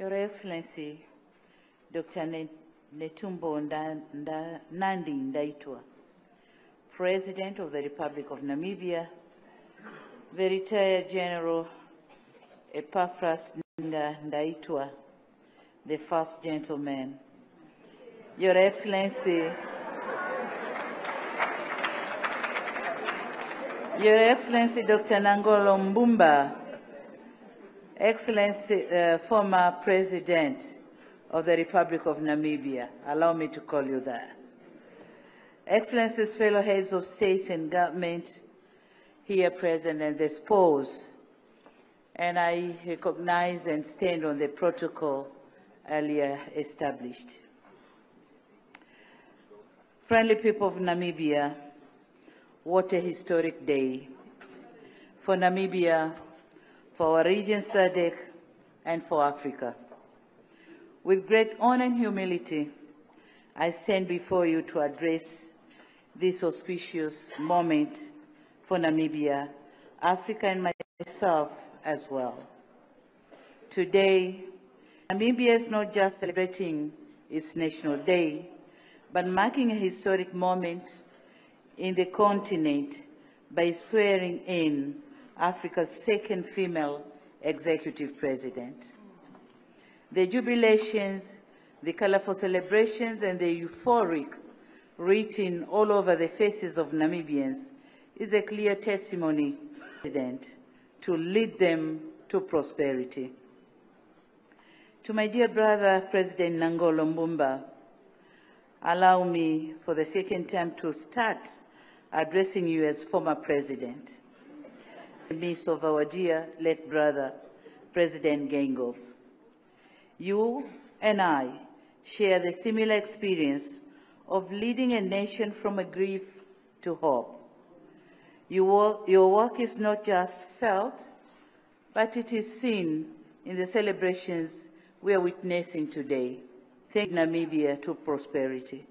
Your Excellency, Dr. Netumbo Nandi Ndaitwah, President of the Republic of Namibia, the retired General Epaphras Ndaitwah, the First Gentleman, Your Excellency, Your Excellency Dr. Nangolo Mbumba, Excellency, former President of the Republic of Namibia, allow me to call you that. Excellencies, fellow heads of state and government here present and the spouse, and I recognize and stand on the protocol earlier established. Friendly people of Namibia, what a historic day for Namibia, for our region SADC, and for Africa. With great honor and humility, I stand before you to address this auspicious moment for Namibia, Africa, and myself as well. Today, Namibia is not just celebrating its National Day, but marking a historic moment in the continent by swearing in Africa's second female executive president. The jubilations, the colorful celebrations, and the euphoric written all over the faces of Namibians is a clear testimony to lead them to prosperity. To my dear brother, President Nangolo Mbumba, allow me for the second time to start addressing you as former president, in the midst of our dear late brother, President Geingob. You and I share the similar experience of leading a nation from a grief to hope. Your work is not just felt, but it is seen in the celebrations we are witnessing today. Take Namibia to prosperity.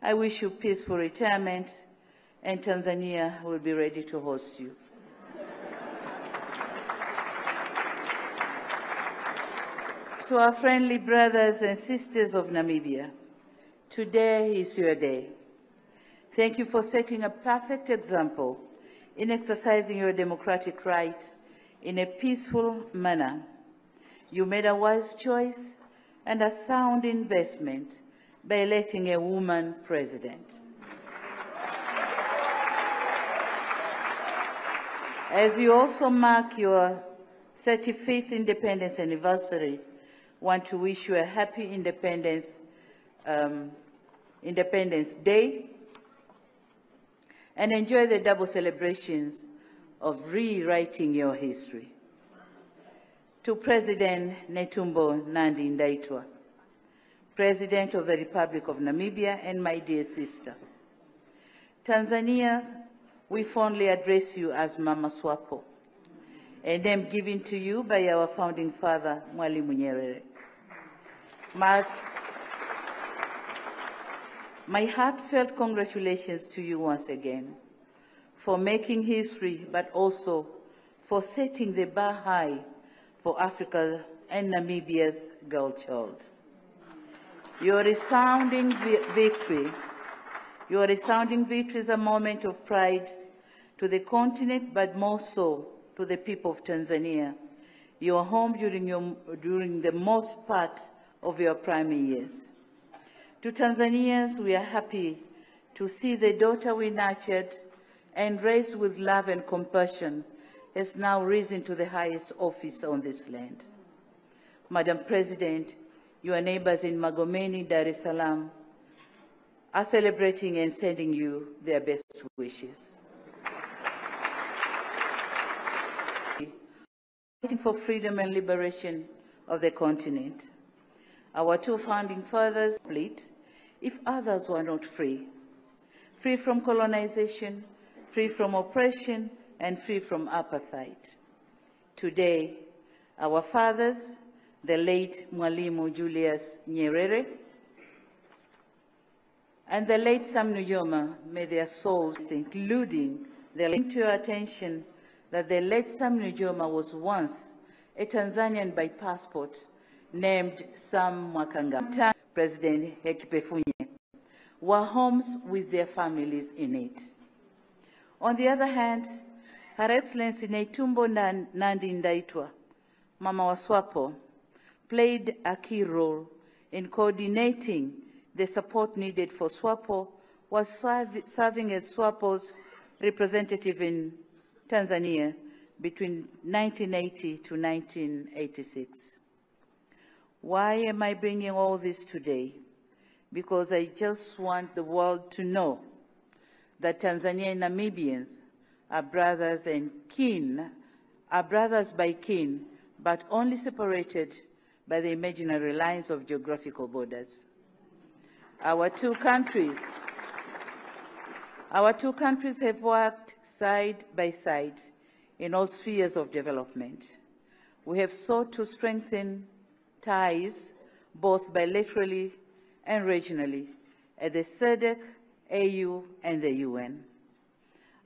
I wish you peaceful retirement, and Tanzania will be ready to host you. To our friendly brothers and sisters of Namibia, today is your day. Thank you for setting a perfect example in exercising your democratic right in a peaceful manner. You made a wise choice and a sound investment by electing a woman president. As you also mark your 35th independence anniversary, I want to wish you a happy Independence Day and enjoy the double celebrations of rewriting your history. To President Netumbo Nandi Ndaitwah, President of the Republic of Namibia, and my dear sister, Tanzania, we fondly address you as Mama Swapo, a name given to you by our founding father, Mwalimu Nyerere. My heartfelt congratulations to you once again for making history, but also for setting the bar high for Africa and Namibia's girl child. Your resounding victory is a moment of pride to the continent, but more so to the people of Tanzania, your home during the most part of your primary years. To Tanzanians, we are happy to see the daughter we nurtured and raised with love and compassion has now risen to the highest office on this land. Madam President, your neighbors in Magomeni, Dar es Salaam, are celebrating and sending you their best wishes. Fighting for freedom and liberation of the continent. Our two founding fathers split if others were not free. Free from colonization, free from oppression, and free from apartheid. Today, our fathers, the late Mwalimu Julius Nyerere and the late Sam Nujoma, may their souls, including the link to your attention that the late Sam Nujoma was once a Tanzanian by passport named Sam Mwakanga, President Hekipefunye, were homes with their families in it. On the other hand, Her Excellency Netumbo Nandi Ndaitwah, Mama wa SWAPO, played a key role in coordinating the support needed for SWAPO, was serving as SWAPO's representative in Tanzania between 1980 to 1986. Why am I bringing all this today? Because I just want the world to know that Tanzania and Namibians are brothers and kin, are brothers by kin, but only separated by the imaginary lines of geographical borders. Our two countries have worked side by side in all spheres of development. We have sought to strengthen ties both bilaterally and regionally at the SADC, AU, and the UN.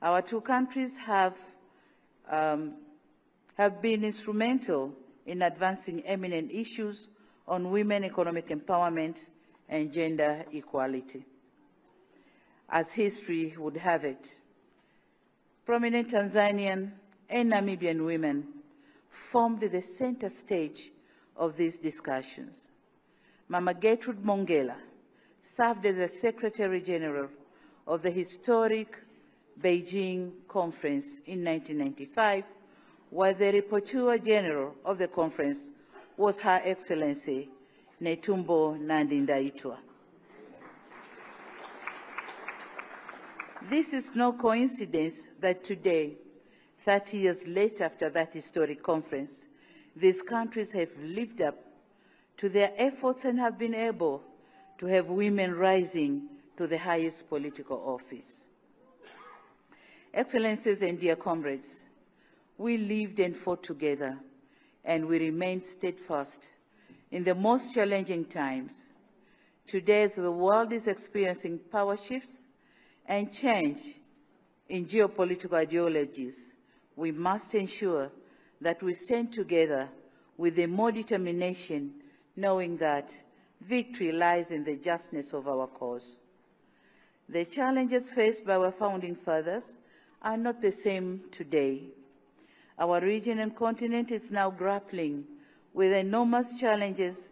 Our two countries have been instrumental in advancing eminent issues on women economic empowerment and gender equality. As history would have it, prominent Tanzanian and Namibian women formed the center stage of these discussions. Mama Gertrude Mongela served as the Secretary General of the historic Beijing Conference in 1995, while the Rapporteur General of the conference was Her Excellency Netumbo Nandi Ndaitwah. This is no coincidence that today, 30 years later after that historic conference, these countries have lived up to their efforts and have been able to have women rising to the highest political office. Excellencies and dear comrades, we lived and fought together, and we remained steadfast in the most challenging times. Today, as the world is experiencing power shifts and change in geopolitical ideologies, we must ensure that we stand together with a more determination, knowing that victory lies in the justness of our cause. The challenges faced by our founding fathers are not the same today. Our region and continent is now grappling with enormous challenges,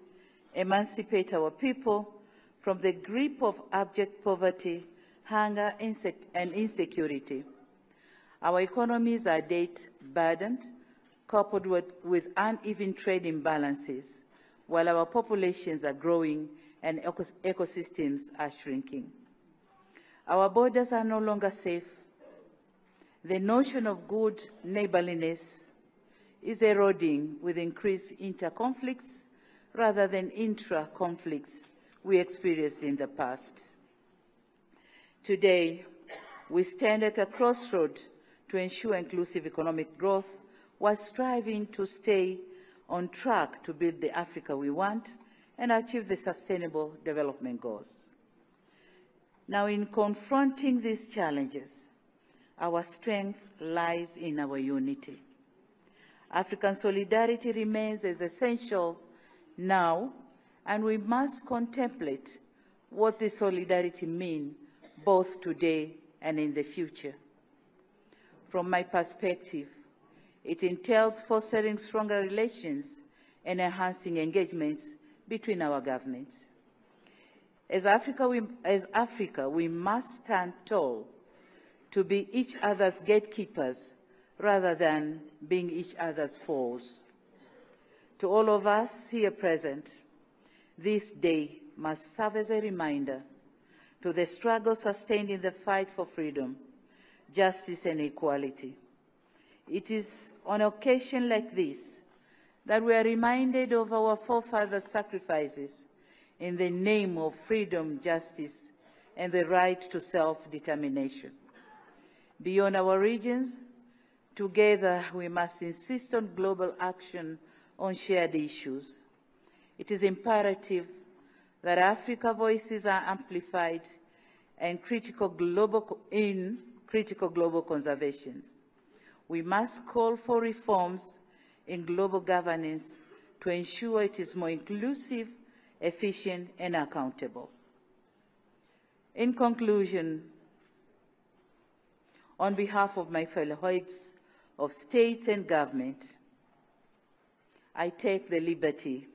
emancipate our people from the grip of abject poverty, hunger, and insecurity. Our economies are debt-burdened, coupled with uneven trade imbalances, while our populations are growing and ecosystems are shrinking. Our borders are no longer safe. The notion of good neighborliness is eroding with increased inter-conflicts rather than intra-conflicts we experienced in the past. Today, we stand at a crossroad to ensure inclusive economic growth while striving to stay on track to build the Africa we want and achieve the Sustainable Development Goals. Now, in confronting these challenges, our strength lies in our unity. African solidarity remains as essential now, and we must contemplate what this solidarity means both today and in the future. From my perspective, it entails fostering stronger relations and enhancing engagements between our governments. As Africa, we must stand tall to be each other's gatekeepers rather than being each other's foes. To all of us here present, this day must serve as a reminder to the struggle sustained in the fight for freedom, justice, and equality. It is on occasion like this that we are reminded of our forefathers' sacrifices in the name of freedom, justice, and the right to self-determination. Beyond our regions, together we must insist on global action on shared issues. It is imperative that Africa's voices are amplified and critical global conservations. We must call for reforms in global governance to ensure it is more inclusive, efficient, and accountable. In conclusion, on behalf of my fellow heads of states and government, I take the liberty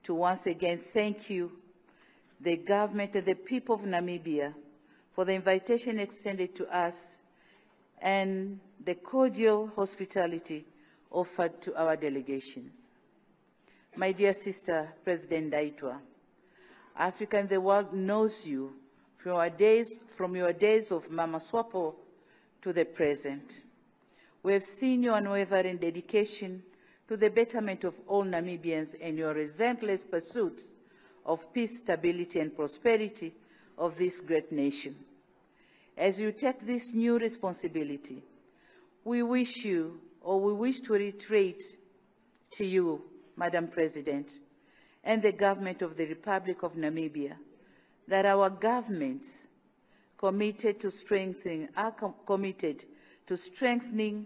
to once again thank you, the government and the people of Namibia, for the invitation extended to us and the cordial hospitality offered to our delegations. My dear sister, President Ndaitwa, Africa and the world knows you from your days of Mama Swapo to the present. We have seen your unwavering dedication to the betterment of all Namibians and your relentless pursuit of peace, stability, and prosperity of this great nation. As you take this new responsibility, we wish to reiterate to you, Madam President, and the government of the Republic of Namibia, that our governments are committed to strengthening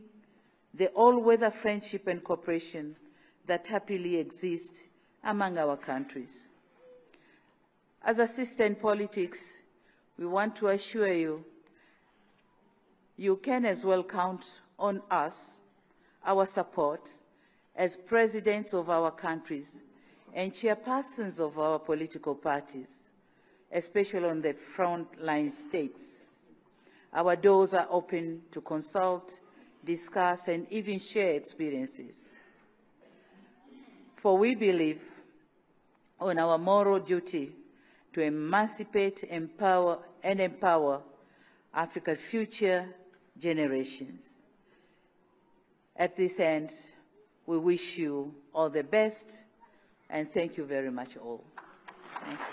the all-weather friendship and cooperation that happily exists among our countries. As a sister in politics, we want to assure you, you can as well count on us, our support, as presidents of our countries and chairpersons of our political parties, especially on the front-line states. Our doors are open to consult, discuss, and even share experiences. For we believe on our moral duty to emancipate, empower Africa's future generations. At this end, we wish you all the best, and thank you very much all. Thank you.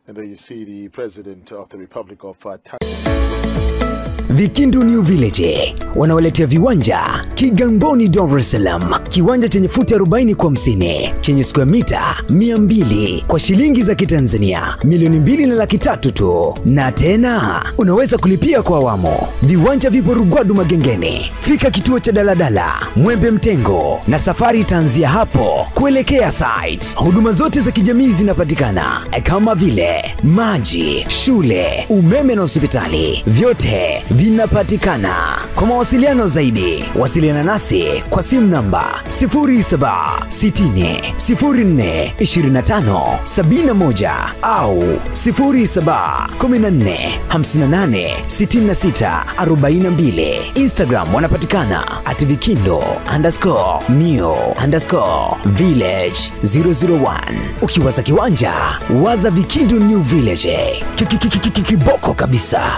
And there you see the President of the Republic of Tanzania. Vikindu New Village wanawaletea viwanja Kigamboni, Dar es Salaam. Kiwanja chenye futi 40 kwa 50 chenye square mita 200 kwa shilingi za Kitanzania milioni 2.3 tu, na tena unaweza kulipia kwa awamu. Viwanja vipo Rugwadu Magengeni. Fika kituo cha daladala Mwembe Mtengo na safari itaanzia hapo kuelekea site. Huduma zote za kijamii zinapatikana kama vile maji, shule, umeme na hospitali. Vyote vinapatikana. Kwa mawasiliano zaidi, wasiliana nasi kwa simu namba 0760042571 au 0714586642. Instagram wanapatikana @vikindo_new_village001. Ukiwaza kiwanja, waza Vikindu New Village. Kiboko kabisa.